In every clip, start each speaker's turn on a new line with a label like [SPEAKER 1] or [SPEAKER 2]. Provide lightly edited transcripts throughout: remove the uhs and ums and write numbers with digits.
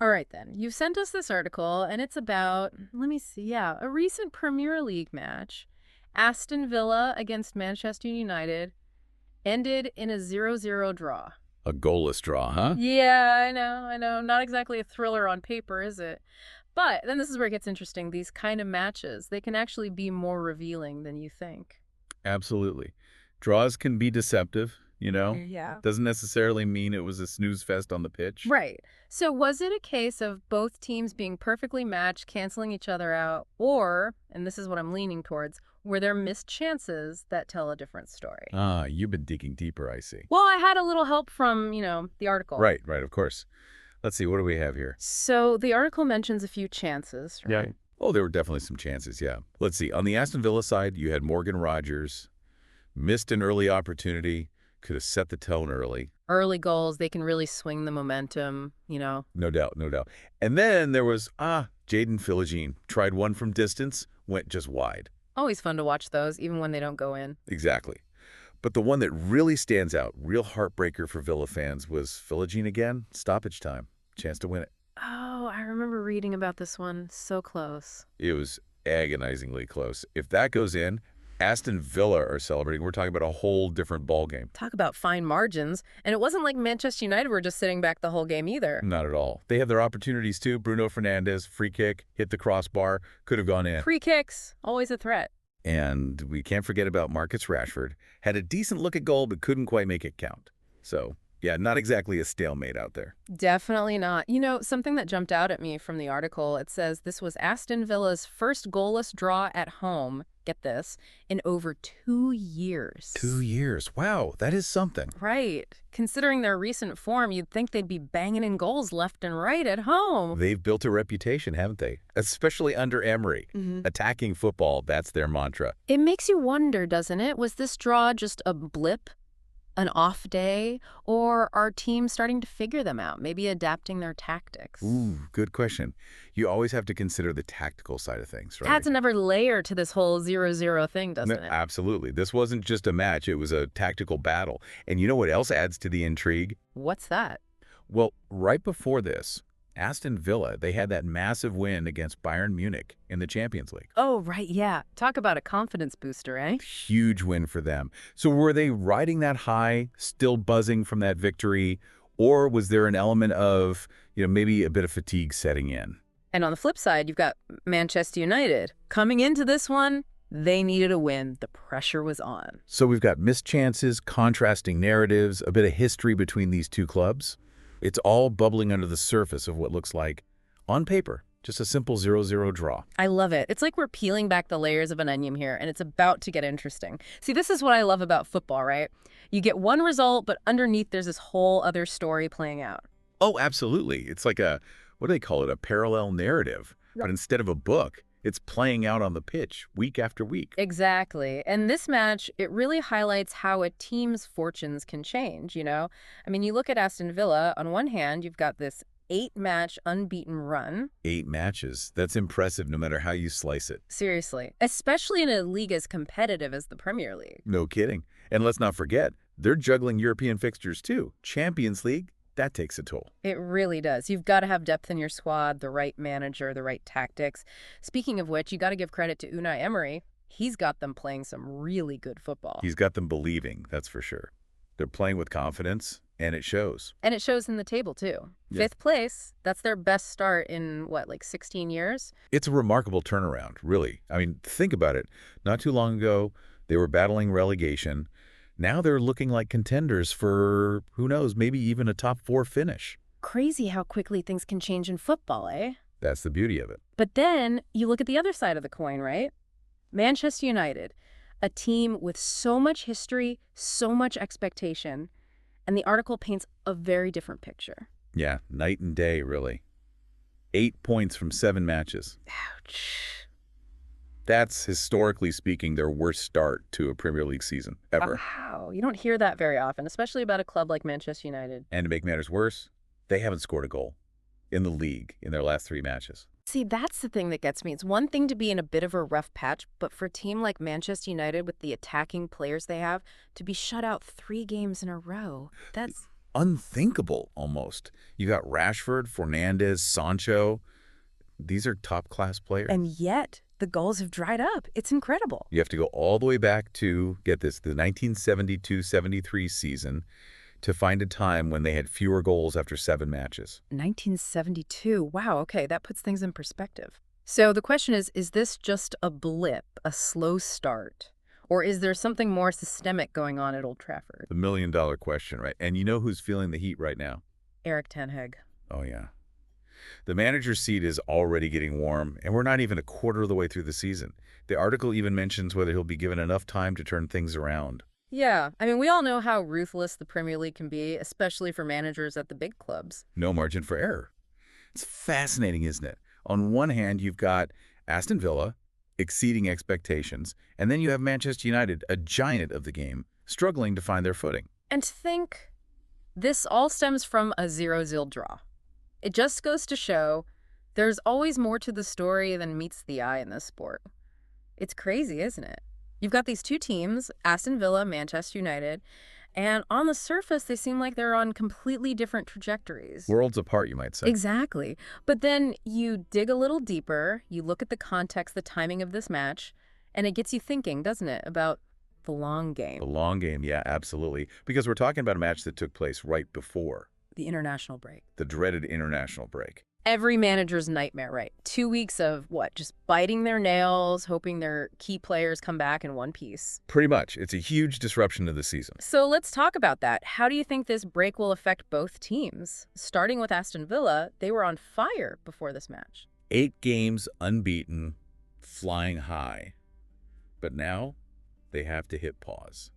[SPEAKER 1] All right, then. You sent us this article, and it's about, let me see, yeah, a recent Premier League match. Aston Villa against Manchester United ended in a 0-0 draw.
[SPEAKER 2] A goalless draw, huh?
[SPEAKER 1] Yeah, I know. Not exactly a thriller on paper, is it? But then this is where it gets interesting. These kind of matches, they can actually be more revealing than you think.
[SPEAKER 2] Absolutely. Draws can be deceptive, you know?
[SPEAKER 1] Yeah.
[SPEAKER 2] Doesn't necessarily mean it was a snooze fest on the pitch.
[SPEAKER 1] Right. So was it a case of both teams being perfectly matched, canceling each other out, or, and this is what I'm leaning towards, were there missed chances that tell a different story?
[SPEAKER 2] Ah, you've been digging deeper, I see.
[SPEAKER 1] Well, I had a little help from, the article.
[SPEAKER 2] Right, of course. Let's see, what do we have here?
[SPEAKER 1] So the article mentions a few chances, right?
[SPEAKER 2] Oh, there were definitely some chances, yeah. Let's see. On the Aston Villa side, you had Morgan Rogers, missed an early opportunity, could have set the tone early.
[SPEAKER 1] Early goals, they can really swing the momentum.
[SPEAKER 2] No doubt, no doubt. And then there was, Jaden Philogene. Tried one from distance, went just wide.
[SPEAKER 1] Always fun to watch those, even when they don't go in.
[SPEAKER 2] Exactly. But the one that really stands out, real heartbreaker for Villa fans, was Philogene again, stoppage time. Chance to win it.
[SPEAKER 1] Oh, I remember reading about this one. So close.
[SPEAKER 2] It was agonizingly close. If that goes in, Aston Villa are celebrating. We're talking about a whole different ballgame.
[SPEAKER 1] Talk about fine margins. And it wasn't like Manchester United were just sitting back the whole game either.
[SPEAKER 2] Not at all. They have their opportunities too. Bruno Fernandes, free kick, hit the crossbar, could have gone in.
[SPEAKER 1] Free kicks, always a threat.
[SPEAKER 2] And we can't forget about Marcus Rashford. Had a decent look at goal, but couldn't quite make it count. So, yeah, not exactly a stalemate out there.
[SPEAKER 1] Definitely not. Something that jumped out at me from the article, it says this was Aston Villa's first goalless draw at home, get this, in over 2 years.
[SPEAKER 2] 2 years. Wow, that is something.
[SPEAKER 1] Right. Considering their recent form, you'd think they'd be banging in goals left and right at home.
[SPEAKER 2] They've built a reputation, haven't they? Especially under Emery. Attacking football, that's their mantra.
[SPEAKER 1] It makes you wonder, doesn't it? Was this draw just a blip? An off day? Or are teams starting to figure them out, maybe adapting their tactics?
[SPEAKER 2] Ooh, good question. You always have to consider the tactical side of things, right?
[SPEAKER 1] Adds another layer to this whole 0-0 thing, doesn't it?
[SPEAKER 2] Absolutely. This wasn't just a match, it was a tactical battle. And you know what else adds to the intrigue?
[SPEAKER 1] What's that?
[SPEAKER 2] Well, right before this, Aston Villa, they had that massive win against Bayern Munich in the Champions League.
[SPEAKER 1] Oh, right, yeah. Talk about a confidence booster, eh?
[SPEAKER 2] Huge win for them. So were they riding that high, still buzzing from that victory, or was there an element of, maybe a bit of fatigue setting in?
[SPEAKER 1] And on the flip side, you've got Manchester United. Coming into this one, they needed a win. The pressure was on.
[SPEAKER 2] So we've got missed chances, contrasting narratives, a bit of history between these two clubs. It's all bubbling under the surface of what looks like, on paper, just a simple 0-0 draw.
[SPEAKER 1] I love it. It's like we're peeling back the layers of an onion here, and it's about to get interesting. See, this is what I love about football, right? You get one result, but underneath there's this whole other story playing out.
[SPEAKER 2] Oh, absolutely. It's like what do they call it, a parallel narrative. But instead of a book, it's playing out on the pitch week after week.
[SPEAKER 1] Exactly. And this match, it really highlights how a team's fortunes can change. I mean, you look at Aston Villa, on one hand, you've got this 8-match unbeaten run.
[SPEAKER 2] 8 matches. That's impressive no matter how you slice it.
[SPEAKER 1] Seriously. Especially in a league as competitive as the Premier League.
[SPEAKER 2] No kidding. And let's not forget, they're juggling European fixtures too. Champions League, that takes a toll.
[SPEAKER 1] It really does. You've got to have depth in your squad, the right manager, the right tactics. Speaking of which, you got to give credit to Unai Emery. He's got them playing some really good football.
[SPEAKER 2] He's got them believing, that's for sure. They're playing with confidence, and it shows.
[SPEAKER 1] And it shows in the table, too.
[SPEAKER 2] Yeah.
[SPEAKER 1] 5th place, that's their best start in, 16 years?
[SPEAKER 2] It's a remarkable turnaround, really. I mean, think about it. Not too long ago, they were battling relegation. Now they're looking like contenders for, who knows, maybe even a top 4 finish.
[SPEAKER 1] Crazy how quickly things can change in football, eh?
[SPEAKER 2] That's the beauty of it.
[SPEAKER 1] But then you look at the other side of the coin, right? Manchester United, a team with so much history, so much expectation, and the article paints a very different picture.
[SPEAKER 2] Yeah, night and day, really. 8 points from 7 matches.
[SPEAKER 1] Ouch.
[SPEAKER 2] That's, historically speaking, their worst start to a Premier League season ever.
[SPEAKER 1] Wow, you don't hear that very often, especially about a club like Manchester United.
[SPEAKER 2] And to make matters worse, they haven't scored a goal in the league in their last 3 matches.
[SPEAKER 1] See, that's the thing that gets me. It's one thing to be in a bit of a rough patch, but for a team like Manchester United with the attacking players they have, to be shut out 3 games in a row, that's...
[SPEAKER 2] unthinkable almost. You got Rashford, Fernandez, Sancho. These are top-class players.
[SPEAKER 1] And yet, the goals have dried up. It's incredible.
[SPEAKER 2] You have to go all the way back to, get this, the 1972-73 season to find a time when they had fewer goals after 7 matches.
[SPEAKER 1] 1972. Wow, okay, that puts things in perspective. So the question is this just a blip, a slow start? Or is there something more systemic going on at Old Trafford?
[SPEAKER 2] The million-dollar question, right? And you know who's feeling the heat right now?
[SPEAKER 1] Eric Ten Hag.
[SPEAKER 2] Oh, yeah. The manager's seat is already getting warm, and we're not even a quarter of the way through the season. The article even mentions whether he'll be given enough time to turn things around.
[SPEAKER 1] Yeah, I mean, we all know how ruthless the Premier League can be, especially for managers at the big clubs.
[SPEAKER 2] No margin for error. It's fascinating, isn't it? On one hand, you've got Aston Villa exceeding expectations, and then you have Manchester United, a giant of the game, struggling to find their footing.
[SPEAKER 1] And to think, this all stems from a 0-0 draw. It just goes to show there's always more to the story than meets the eye in this sport. It's crazy, isn't it? You've got these two teams, Aston Villa, Manchester United, and on the surface, they seem like they're on completely different trajectories.
[SPEAKER 2] Worlds apart, you might say.
[SPEAKER 1] Exactly. But then you dig a little deeper, you look at the context, the timing of this match, and it gets you thinking, doesn't it, about the long game.
[SPEAKER 2] The long game, yeah, absolutely. Because we're talking about a match that took place right before
[SPEAKER 1] The international break.
[SPEAKER 2] the dreaded international break.
[SPEAKER 1] Every manager's nightmare, right? 2 weeks of what? Just biting their nails, hoping their key players come back in one piece.
[SPEAKER 2] Pretty much. It's a huge disruption to the season.
[SPEAKER 1] So let's talk about that. How do you think this break will affect both teams? Starting with Aston Villa, they were on fire before this match.
[SPEAKER 2] 8 games unbeaten, flying high. But now they have to hit pause.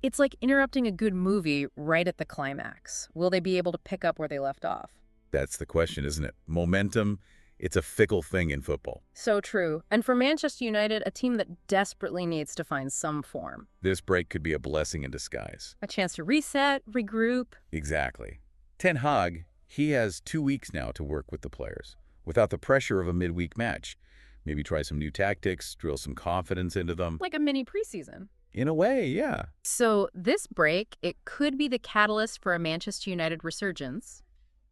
[SPEAKER 1] It's like interrupting a good movie right at the climax. Will they be able to pick up where they left off?
[SPEAKER 2] That's the question, isn't it? Momentum, it's a fickle thing in football.
[SPEAKER 1] So true. And for Manchester United, a team that desperately needs to find some form.
[SPEAKER 2] This break could be a blessing in disguise.
[SPEAKER 1] A chance to reset, regroup.
[SPEAKER 2] Exactly. Ten Hag, he has 2 weeks now to work with the players, without the pressure of a midweek match. Maybe try some new tactics, drill some confidence into them.
[SPEAKER 1] Like a mini preseason.
[SPEAKER 2] In a way, yeah.
[SPEAKER 1] So this break, it could be the catalyst for a Manchester United resurgence.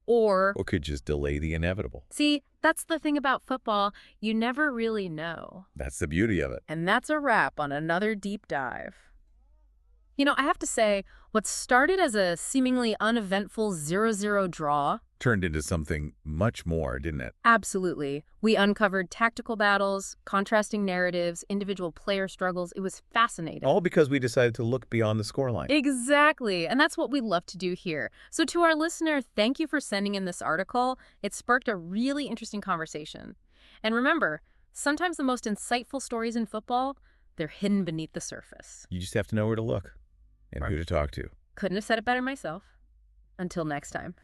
[SPEAKER 1] Or
[SPEAKER 2] Or could just delay the inevitable.
[SPEAKER 1] see, that's the thing about football. You never really know.
[SPEAKER 2] That's the beauty of it.
[SPEAKER 1] And that's a wrap on another deep dive. You know, I have to say, what started as a seemingly uneventful 0-0 draw,
[SPEAKER 2] Turned into something much more, didn't it?
[SPEAKER 1] absolutely. We uncovered tactical battles, contrasting narratives, individual player struggles. It was fascinating.
[SPEAKER 2] All because we decided to look beyond the scoreline.
[SPEAKER 1] Exactly. And that's what we love to do here. So to our listener, thank you for sending in this article. It sparked a really interesting conversation. And remember, sometimes the most insightful stories in football, they're hidden beneath the surface.
[SPEAKER 2] You just have to know where to look and who to talk to.
[SPEAKER 1] Couldn't have said it better myself. Until next time.